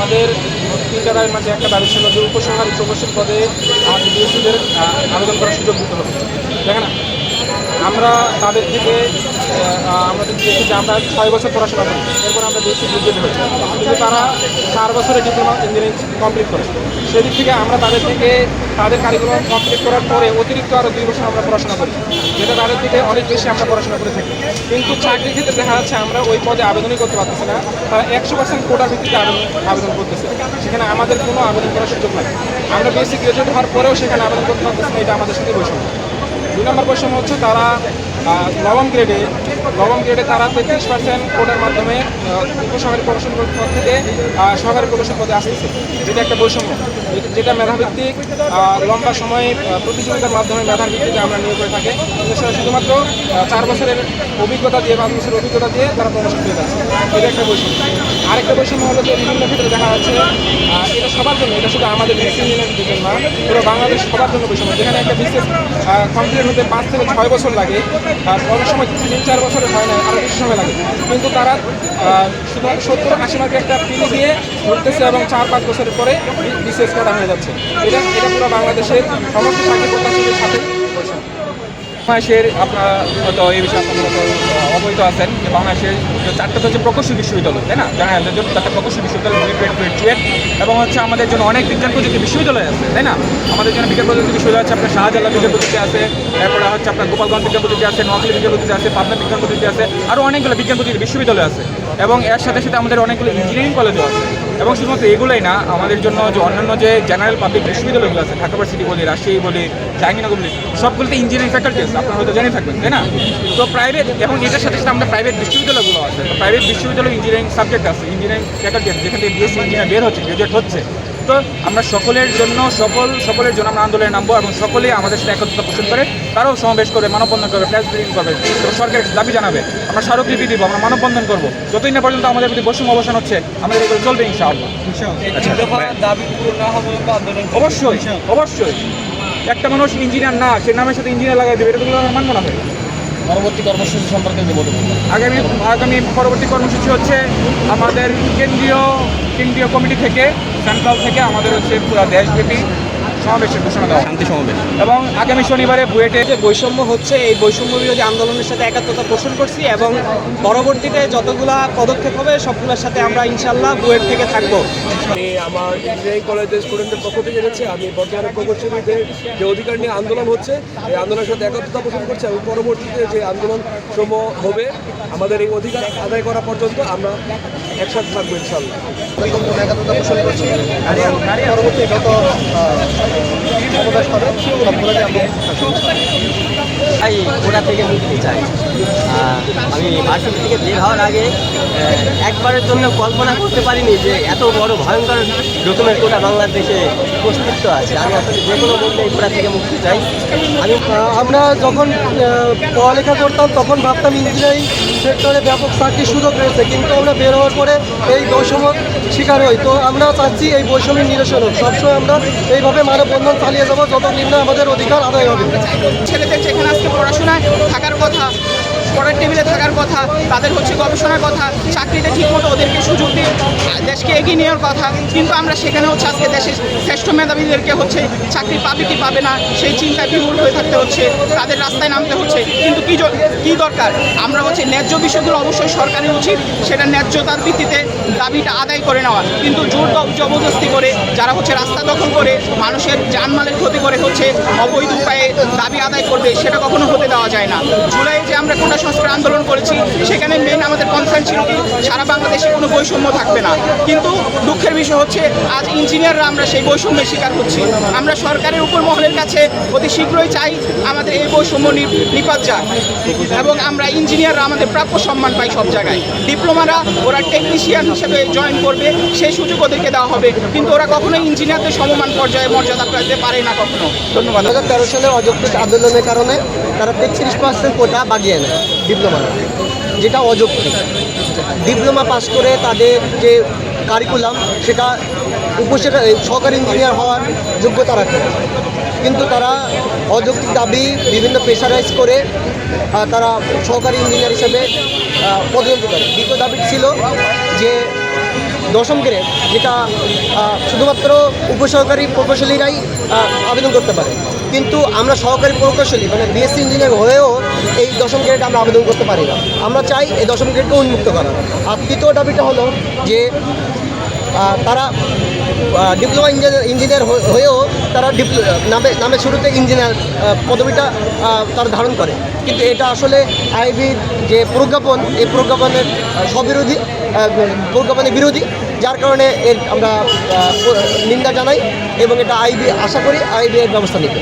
আমাদের তিনটা দাবির মাঝে একটা দাবি ছিল যে উপসহকারী প্রকৌশল পদে আমাদের বিএসসিদের আবেদন করার সুযোগ দিতে হবে। দেখেন না, আমরা তাদের থেকে আমাদের দেখি যে আমরা 6 বছর পড়াশোনা করি, এরপর আমরা বিএসসি গ্রাজুয়েট হই, কিন্তু তারা 4 বছরে ডিপ্লোমা ইঞ্জিনিয়ারিং কমপ্লিট করে। সেদিক থেকে আমরা তাদের থেকে তাদের কারিকুলাম কমপ্লিট করার পরে অতিরিক্ত আরও 2 বছর আমরা পড়াশোনা করি, যেটা তাদের থেকে অনেক বেশি আমরা পড়াশোনা করে থাকি। কিন্তু চাকরির ক্ষেত্রে দেখা যাচ্ছে আমরা ওই পদে আবেদনই করতে পারতেছি না, তারা 100% কোটার ভিত্তিতে আবেদন করতেছে, সেখানে আমাদের কোনো আবেদন করার সুযোগ নাই। আমরা বিএসসি গ্রাজুয়েট হওয়ার পরেও সেখানে আবেদন করতে পারতেছি না, এটা আমাদের সাথে বৈষম্য। 2 নম্বর বৈষম্য হচ্ছে তারা নবম গ্রেডে তারা 33% কোটার মাধ্যমে উপসহকারী প্রকৌশল পদ থেকে সহকারী প্রকৌশল পদে আসতেছে, যেটা একটা বৈষম্য, যেটা মেধাভিত্তিক লম্বা সময় প্রতিযোগিতার মাধ্যমে মেধার ভিত্তিতে আমরা নিয়োগ করে থাকি। শুধুমাত্র 4 বছরের অভিজ্ঞতা দিয়ে 5 বছরের অভিজ্ঞতা দিয়ে তারা প্রমোশন পেয়ে যাচ্ছে, এটা একটা বৈষম্য। আরেকটা বৈষম্য হলো যে বিভিন্ন ক্ষেত্রে দেখা যাচ্ছে এটা সবার জন্য, এটা শুধু আমাদের বিএসসি ইঞ্জিনিয়ারিংদের জন্য না, পুরো বাংলাদেশ সবার জন্য বৈষম্য। যেখানে একটা বিসিএস কমপ্লিট হতে 5 থেকে 6 বছর লাগে, আর অনেক সময় 3-4 বছরে হয় না, আরও বেশি সময় লাগে, কিন্তু তারা শুধুমাত্র 70-80 মার্কের একটা পিলি দিয়ে ঘুরতেছে এবং 4-5 বছরের পরে বিসিএস কাটা হয়ে যাচ্ছে। এটা পুরো বাংলাদেশের সমস্ত চাকরি প্রত্যাশীদের সাথে বৈষম্য। বাংলাদেশের আপনারা হয়তো এই বিষয়ে আপনারা অবহিত আছেন যে বাংলাদেশের 4টা হচ্ছে প্রকৌশল বিশ্ববিদ্যালয়, তাই না? জানালের জন্য 4টা প্রকৌশল বিশ্ববিদ্যালয়, চুয়েট, এবং হচ্ছে আমাদের জন্য অনেক বিজ্ঞান প্রযুক্তি বিশ্ববিদ্যালয় আছে, তাই না? আমাদের জন্য বিজ্ঞান প্রযুক্তি বিশ্ববিদ্যালয় আছে, আপনার শাহজালাল বিজ্ঞান প্রযুক্তি আছে, এরপরে হচ্ছে আপনার গোপালগঞ্জ বিজ্ঞান প্রযুক্তি আছে, নোয়াখালী বিজ্ঞান প্রযুক্তি আছে, পাবনা বিজ্ঞান প্রযুক্তি আছে, আরও অনেকগুলো বিজ্ঞান প্রযুক্তি বিশ্ববিদ্যালয় আছে, এবং এর সাথে সাথে আমাদের অনেকগুলো ইঞ্জিনিয়ারিং কলেজও আছে। এবং শুধুমাত্র এগুলোই না, আমাদের জন্য যে অন্যান্য যে জেনারেল পাবলিক বিশ্ববিদ্যালয়গুলো আছে, ঢাকা ভার্সিটি বলি, রাজশাহী বলি, জাহাঙ্গীরনগর বলি, সবগুলোতে ইঞ্জিনিয়ারিং ফ্যাকাল্টি আছে, আপনারা হয়তো জেনে থাকবেন, তাই না? তো প্রাইভেট, এবং এটার সাথে সাথে আমরা প্রাইভেট বিশ্ববিদ্যালয়গুলো আছে, তো প্রাইভেট বিশ্ববিদ্যালয় ইঞ্জিনিয়ারিং সাবজেক্ট আছে, ইঞ্জিনিয়ারিং ফ্যাকাল্টি আছে, যেখান থেকে বিএসসি ইঞ্জিনিয়ার বের হচ্ছে, গ্রাজুয়েট হচ্ছে। তো আমরা সকলের জন্য আমরা আন্দোলনে নামবো, এবং সকলেই আমাদের সাথে একত্রতা পোষণ করে, তারাও সমাবেশ করবে, মানববন্ধন করবে, প্রেস ব্রিফিং করবে, সরকারের দাবি জানাবে, আমরা স্মারকলিপি দিব, আমরা মানববন্ধন করবো, যতদিন না পর্যন্ত আমাদের প্রতি বৈষম্য অবসান হচ্ছে, আমাদের এগুলো চলবে ইনশাআল্লাহ। অবশ্যই একটা মানুষ ইঞ্জিনিয়ার না, সে নামের সাথে ইঞ্জিনিয়ার লাগাই দেবে, এটা তো আমরা মানবো না। পরবর্তী কর্মসূচি সম্পর্কে বলতে আগামী পরবর্তী কর্মসূচি হচ্ছে আমাদের কেন্দ্রীয় কমিটি থেকে, সেন্ট্রাল থেকে আমাদের হচ্ছে পুরো দেশব্যাপী সমাবেশের ঘোষণা দেওয়া, শান্তি সমাবেশ, এবং আগামী শনিবারে বুয়েটে যে বৈষম্য হচ্ছে এই বৈষম্য বিরোধী আন্দোলনের সাথে একাত্মতা পোষণ করছি, এবং পরবর্তীতে যতগুলা পদক্ষেপ হবে সবগুলোর সাথে আমরা ইনশাল্লাহ বুয়েট থেকে থাকবো। আমি আমার ইঞ্জিনিয়ারিং কলেজের স্টুডেন্টদের পক্ষ থেকে জেনেছি আমি বর্তমানে প্রকৌশলীদের যে অধিকার নিয়ে আন্দোলন হচ্ছে, এই আন্দোলনের সাথে একাত্মতা পোষণ করছি, এবং পরবর্তীতে যে আন্দোলন সমূহ হবে আমাদের এই অধিকার আদায় করা পর্যন্ত আমরা একসাথে থাকবো ইনশাল্লাহ। একাত্মতা পোষণ করছি, এবং পরবর্তী যত সমাবেশ হবে সবগুলোকে আমরা ওরা থেকে মুক্তি চাই। আমি ভার্সিটি থেকে বের হওয়ার আগে একবারের জন্য কল্পনা করতে পারিনি যে এত বড় ভয়ঙ্কর রকমের কোটা বাংলাদেশে অস্তিত্ব আছে। আমি আসলে যে কোনো মূল্যে এই কোটা থেকে মুক্তি চাই। আমরা যখন পড়ালেখা করতাম তখন ভাবতাম ইঞ্জিনিয়ারিং সেক্টরে ব্যাপক চাকরির সুযোগ রয়েছে, কিন্তু আমরা বের হওয়ার পরে এই বৈষম্য শিকার হই। তো আমরা চাচ্ছি এই বৈষম্যের নিরসন হোক। সবসময় আমরা এইভাবে মানববন্ধন চালিয়ে যাবো যতদিন না আমাদের অধিকার আদায় হবে। ছেলেদের যেখানে আজকে পড়াশোনায় থাকার কথা, পড়ার টেবিলে থাকার কথা, তাদের হচ্ছে গবেষণার কথা, চাকরিতে ঠিকমতো ওদেরকে সুযোগ দিয়ে দেশকে এগিয়ে নেওয়ার কথা, কিন্তু আমরা সেখানে হচ্ছে আজকে দেশের শ্রেষ্ঠ মেধাবীদেরকে হচ্ছে চাকরি পাবে কি পাবে না সেই চিন্তায় বিমূঢ় হয়ে থাকতে হচ্ছে, তাদের রাস্তায় নামতে হচ্ছে। কিন্তু কি দরকার, আমরা হচ্ছে ন্যায্য বিষয়গুলো অবশ্যই সরকারের উচিত সেটা ন্যায্যতার ভিত্তিতে দাবিটা আদায় করে নেওয়া, কিন্তু জোর জবরদস্তি করে যারা হচ্ছে রাস্তা দখল করে মানুষের জানমালের ক্ষতি করে হচ্ছে অবৈধ উপায়ে দাবি আদায় করবে, সেটা কখনো হতে দেওয়া যায় না। জুলাই যে আমরা কোটা সংস্কার আন্দোলন করেছি সেখানে মেন আমাদের কনসার্ন ছিল কি সারা বাংলাদেশে কোনো বৈষম্য থাকবে না, কিন্তু দুঃখের বিষয় হচ্ছে আজ ইঞ্জিনিয়াররা আমরা সেই বৈষম্যের শিকার হচ্ছি। আমরা সরকারের উপর মহলের কাছে অতি শীঘ্রই চাই আমাদের এই বৈষম্য নিপাত যাক, এবং আমরা ইঞ্জিনিয়াররা আমাদের প্রাপ্য সম্মান পাই সব জায়গায়। ডিপ্লোমারা ওরা টেকনিশিয়ান হিসেবে জয়েন করবে, সেই সুযোগ ওদেরকে দেওয়া হবে, কিন্তু ওরা কখনোই ইঞ্জিনিয়ারদের সমমান পর্যায়ে মর্যাদা পেতে পারে না কখনো। ধন্যবাদ। 2013 সালে অযৌক্তিক আন্দোলনের কারণে তারা 33% কোটা বাগিয়ে নেয় ডিপ্লোমা, যেটা অযৌক্তিক। ডিপ্লোমা পাস করে তাদের যে কারিকুলাম সেটা সহকারী ইঞ্জিনিয়ার হওয়ার যোগ্যতা রাখে, কিন্তু তারা অযৌক্তিক দাবি বিভিন্ন প্রেশারাইজ করে তারা সহকারী ইঞ্জিনিয়ার হিসেবে পদোন্নতি করে। দ্বিতীয় দাবি ছিল যে দশম গ্রেড, যেটা শুধুমাত্র উপসহকারী প্রকৌশলীরাই আবেদন করতে পারে, কিন্তু আমরা সহকারী প্রকৌশলী মানে বিএসসি ইঞ্জিনিয়ার হয়েও এই দশম গ্রেড আমরা আবেদন করতে পারি না। আমরা চাই এই দশম গ্রেডকে উন্মুক্ত করা। আর দ্বিতীয় দাবিটা হলো যে তারা ডিপ্লোমা ইঞ্জিনিয়ার হয়েও তারা নামে শুরুতে ইঞ্জিনিয়ার পদবিটা তারা ধারণ করে, কিন্তু এটা আসলে আইবির যে প্রজ্ঞাপন, এই প্রজ্ঞাপনের প্রজ্ঞাপনের বিরোধী, যার কারণে এর আমরা নিন্দা জানাই এবং এটা আইবি আশা করি আইবি এর ব্যবস্থা নেবে।